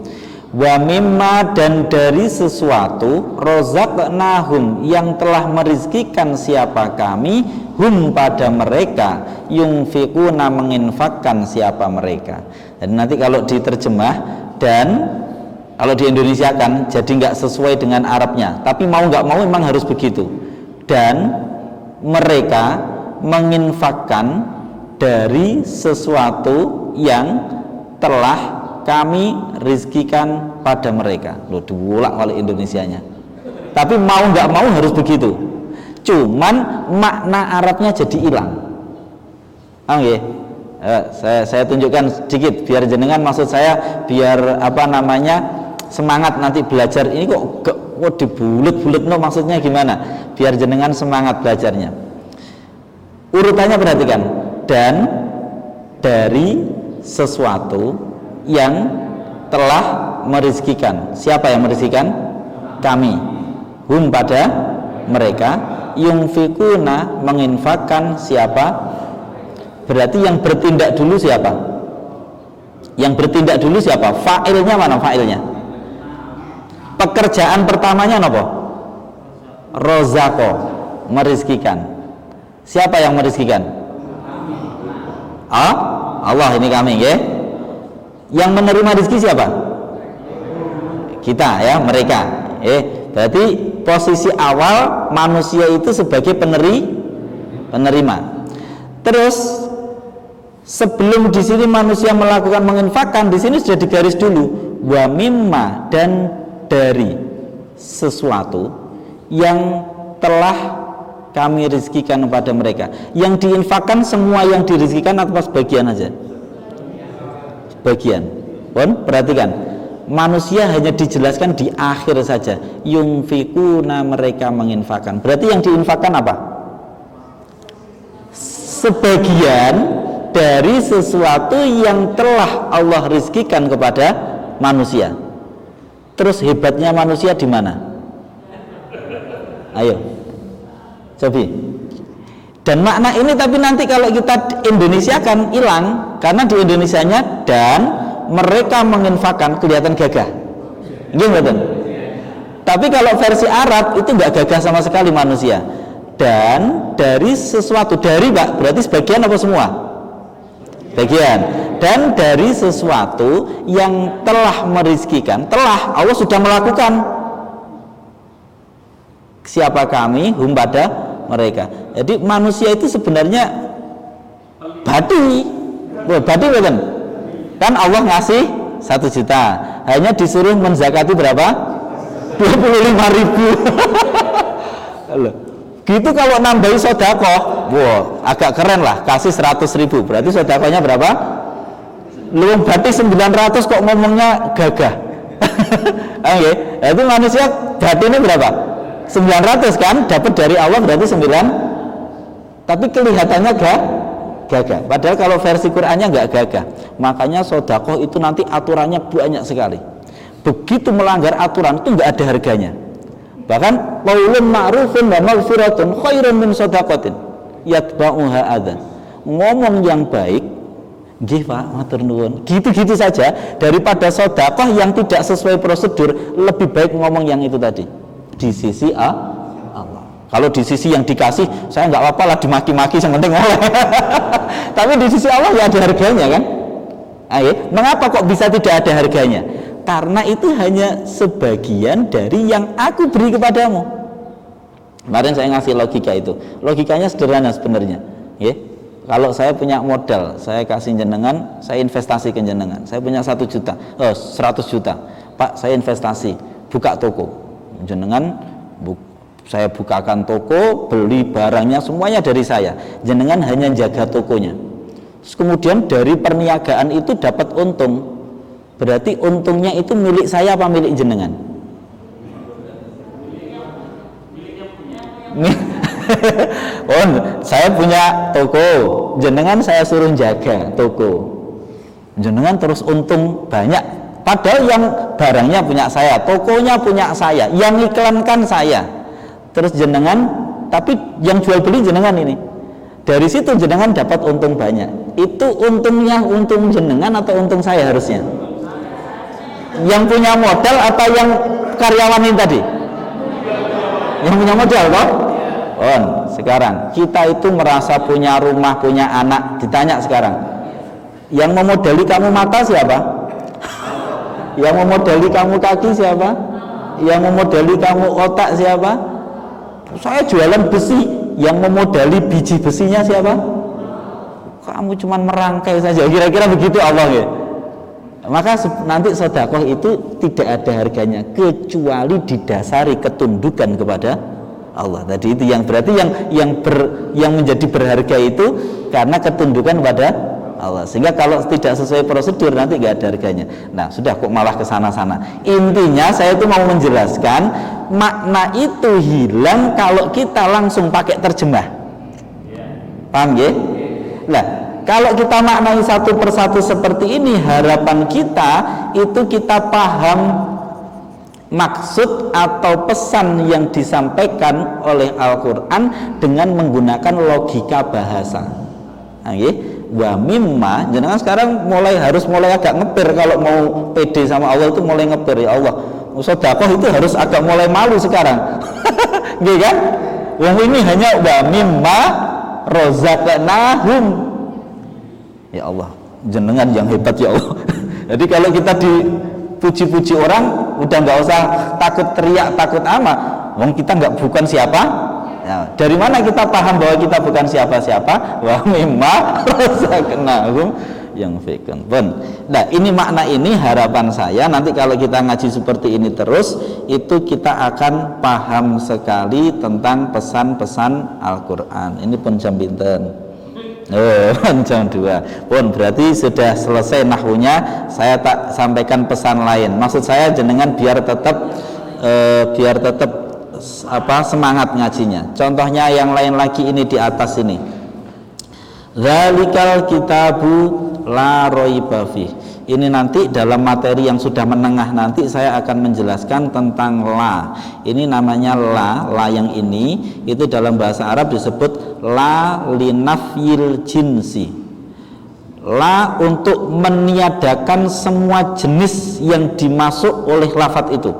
Wa mimma, dan dari sesuatu rozaqnahum yang telah merizkikan siapa kami hum pada mereka yunfikuna menginfakkan siapa mereka. Dan nanti kalau diterjemah dan kalau di Indonesia kan jadi nggak sesuai dengan Arabnya, tapi mau nggak mau memang harus begitu. Dan mereka menginfakkan dari sesuatu yang telah kami rizkikan pada mereka. Loh, diulak oleh Indonesianya. Tapi mau nggak mau harus begitu. Cuman makna Arabnya jadi hilang. Okay. Saya tunjukkan sedikit biar jenengan, maksud saya biar semangat nanti belajar ini kok dibulet-bulet maksudnya gimana? Biar jenengan semangat belajarnya. Urutannya perhatikan. Dan dari sesuatu yang telah merizkikan. Siapa yang merizkikan? Kami. Hum pada mereka. Yunfikuna menginfakkan siapa? Berarti yang bertindak dulu siapa? Yang bertindak dulu siapa? Fa'ilnya mana fa'ilnya? Pekerjaan pertamanya apa? Rozako, merizkikan. Siapa yang merizkikan? Allah, ini kami ya. Yang menerima rezeki siapa? Kita ya, mereka. Berarti posisi awal manusia itu sebagai penerima. Terus sebelum di sini manusia melakukan menginfakkan, di sini sudah digaris dulu wa mimma, dan dari sesuatu yang telah kami rizkikan kepada mereka. Yang diinfakkan semua yang dirizkikan atau sebagian aja? Sebagian. Perhatikan, manusia hanya dijelaskan di akhir saja. Yunfikuna, mereka menginfakkan. Berarti yang diinfakkan apa? Sebagian dari sesuatu yang telah Allah rizkikan kepada manusia. Terus hebatnya manusia di mana? Ayo. Cobi. Dan makna ini tapi nanti kalau kita Indonesia kan hilang, karena di Indonesianya dan mereka menginfakkan kelihatan gagah. Gimana? Tapi kalau versi Arab itu nggak gagah sama sekali manusia. Dan dari sesuatu, dari Pak, berarti sebagian apa semua? Bagian. Dan dari sesuatu yang telah merizkikan, telah Allah sudah melakukan. Siapa kami? Hum pada mereka. Jadi manusia itu sebenarnya badi bukan? Kan Allah ngasih 1 juta, hanya disuruh menzakati berapa? 25.000. Gitu kalau nambahi sodakoh, agak keren lah, kasih 100.000, berarti sodakohnya berapa? Lu berarti 900 kok ngomongnya gagah. Itu manusia batinnya berapa? 900 kan, dapat dari Allah berarti 9, tapi kelihatannya gagah. Padahal kalau versi Qur'annya nggak gagah. Makanya sodakoh itu nanti aturannya banyak sekali. Begitu melanggar aturan itu nggak ada harganya. Bahkan qaulun ma'rufun wa maghfiratun khairun min shadaqatin yatba'uha adza. Ngomong yang baik, nggih Pak, matur nuwun. Gitu-gitu saja daripada sedekah yang tidak sesuai prosedur, lebih baik ngomong yang itu tadi. Di sisi Allah. Kalau di sisi yang dikasih, saya nggak apa-apa lah dimaki-maki, yang penting oleh. Tapi di sisi Allah ya ada harganya kan? Mengapa kok bisa tidak ada harganya? Karena itu hanya sebagian dari yang aku beri kepadamu. Kemarin saya ngasih logika itu. Logikanya sederhana sebenarnya. Kalau saya punya modal, saya kasih jenengan, saya investasi ke jenengan. Saya punya 1 juta, 100 juta. Pak, saya investasi, buka toko. Jenengan saya bukakan toko, beli barangnya semuanya dari saya. Jenengan hanya jaga tokonya. Terus kemudian dari perniagaan itu dapat untung. Berarti untungnya itu milik saya apa milik jenengan? Saya punya toko, jenengan saya suruh jaga toko. Jenengan terus untung banyak. Padahal yang barangnya punya saya, tokonya punya saya, yang iklankan saya. Terus jenengan tapi yang jual beli jenengan ini. Dari situ jenengan dapat untung banyak. Itu untungnya untung jenengan atau untung saya harusnya? Yang punya modal apa yang karyawan ini tadi? Yang punya modal kok? Sekarang kita itu merasa punya rumah, punya anak. Ditanya sekarang, yang memodali kamu mata siapa? Yang memodali kamu kaki siapa? Yang memodali kamu otak siapa? Saya jualan besi. Yang memodali biji besinya siapa? Kamu cuma merangkai saja. Kira-kira begitu Allah ya. Maka nanti sedekah itu tidak ada harganya kecuali didasari ketundukan kepada Allah. Tadi itu yang berarti yang menjadi berharga itu karena ketundukan pada Allah. Sehingga kalau tidak sesuai prosedur nanti nggak ada harganya. Nah, sudah kok malah ke sana-sana. Intinya saya itu mau menjelaskan makna itu hilang kalau kita langsung pakai terjemah. Paham ya? Nah, kalau kita maknai satu persatu seperti ini, harapan kita itu kita paham maksud atau pesan yang disampaikan oleh Al-Quran dengan menggunakan logika bahasa. Nah, ya? Wa mimma, jangan sekarang harus mulai agak ngepir kalau mau pede sama Allah itu mulai ngepir. Ya Allah, sedekah itu harus agak mulai malu sekarang. Gitu kan? Wong ini hanya wa mimma razaqnahum. Ya Allah, jenengan yang hebat ya Allah. Jadi kalau kita dipuji-puji orang udah nggak usah takut teriak, takut ama. Wong kita bukan siapa. Nah, dari mana kita paham bahwa kita bukan siapa-siapa? Wa mimma razaqnahum yang fikun. Nah, ini makna ini harapan saya nanti kalau kita ngaji seperti ini terus itu kita akan paham sekali tentang pesan-pesan Al-Qur'an. Ini pun jam pinten. Jam 2. Pun berarti sudah selesai nahwunya, saya tak sampaikan pesan lain. Maksud saya jenengan biar tetap semangat ngajinya. Contohnya yang lain lagi ini di atas ini. Dzalikal kitabu la raiba fih. Ini nanti dalam materi yang sudah menengah nanti saya akan menjelaskan tentang la. Ini namanya la yang ini itu dalam bahasa Arab disebut la linafyil jinsi. La untuk meniadakan semua jenis yang dimasuk oleh lafadz itu.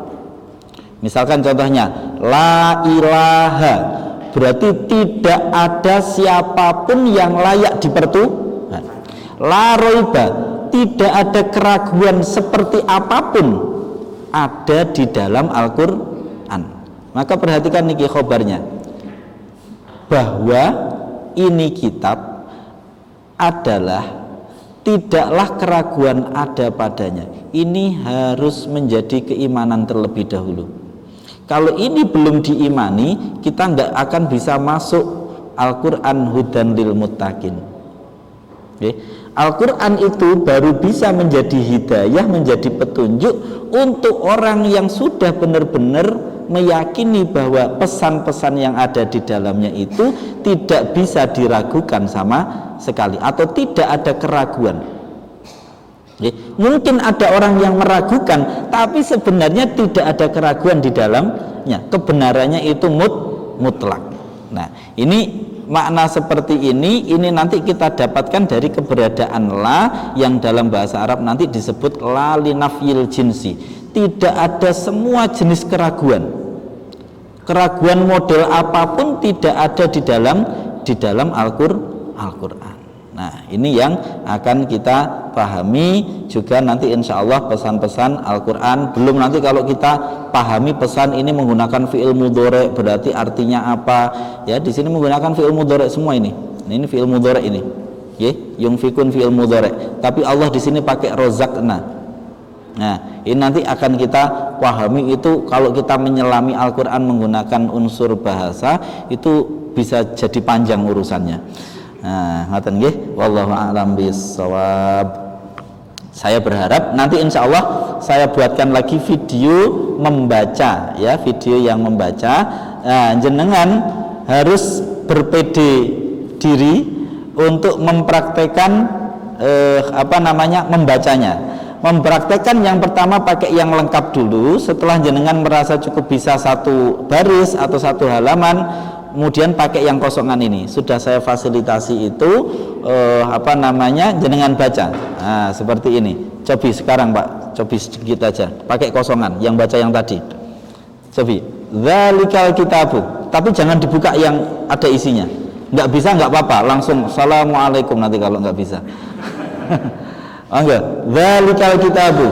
Misalkan contohnya la ilaha, berarti tidak ada siapapun yang layak dipertuhan. La raiba, tidak ada keraguan seperti apapun ada di dalam Al-Qur'an. Maka perhatikan niki khobarnya, bahwa ini kitab adalah tidaklah keraguan ada padanya. Ini harus menjadi keimanan terlebih dahulu. Kalau ini belum diimani, kita tidak akan bisa masuk Al-Quran hudan lil muttaqin. Okay. Al-Quran itu baru bisa menjadi hidayah, menjadi petunjuk untuk orang yang sudah benar-benar meyakini bahwa pesan-pesan yang ada di dalamnya itu tidak bisa diragukan sama sekali atau tidak ada keraguan. Mungkin ada orang yang meragukan, tapi sebenarnya tidak ada keraguan di dalamnya. Kebenarannya itu mutlak. Nah, ini makna seperti ini nanti kita dapatkan dari keberadaan la yang dalam bahasa Arab nanti disebut la linafyil jinsi. Tidak ada semua jenis keraguan. Keraguan model apapun tidak ada di dalam Al-Qur'an. Nah, ini yang akan kita pahami juga nanti insya Allah pesan-pesan Al-Quran. Belum nanti kalau kita pahami pesan ini menggunakan fi'il mudhari, berarti artinya apa? Ya, di sini menggunakan fi'il mudhari semua ini. Ini fi'il mudhari ini. Ya, yunfikun fi'il mudhari. Tapi Allah di sini pakai rozakna. Nah, ini nanti akan kita pahami itu kalau kita menyelami Al-Quran menggunakan unsur bahasa itu bisa jadi panjang urusannya. Nah, ngoten nggih, wallahu a'lam bissawab. Saya berharap nanti insya Allah saya buatkan lagi video membaca, ya, video yang membaca. Nah, jenengan harus berpede diri untuk mempraktekkan membacanya. Mempraktekkan yang pertama pakai yang lengkap dulu. Setelah jenengan merasa cukup bisa satu baris atau satu halaman, kemudian pakai yang kosongan ini. Sudah saya fasilitasi itu jenengan baca. Nah, seperti ini. Cobi sekarang Pak, cobi sedikit aja. Pakai kosongan, yang baca yang tadi. Cobi. Dzalikal kitabu. Tapi jangan dibuka yang ada isinya. Nggak bisa nggak apa-apa, langsung assalamualaikum nanti kalau nggak bisa. Enggak. Dzalikal kitabu.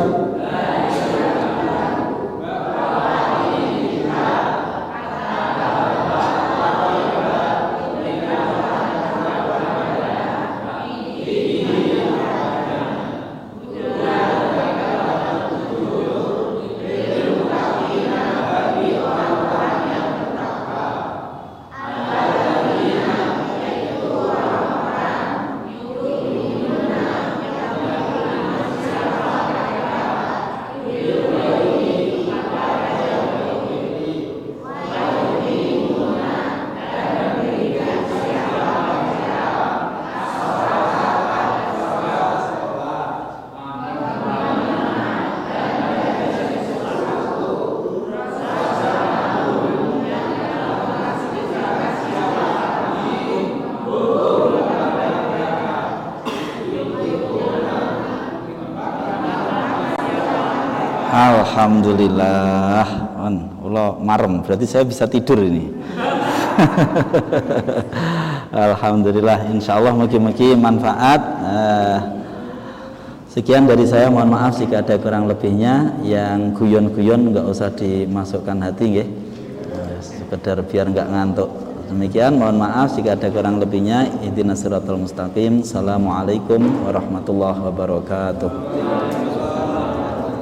Alhamdulillah, Allah marem, berarti saya bisa tidur ini. Alhamdulillah, insya Allah mugi-mugi manfaat. Sekian dari saya, mohon maaf jika ada kurang lebihnya. Yang guyon-guyon nggak usah dimasukkan hati, nggih. Sekedar biar nggak ngantuk. Demikian, mohon maaf jika ada kurang lebihnya. Ihdinas siratal mustaqim. Assalamualaikum warahmatullahi wabarakatuh.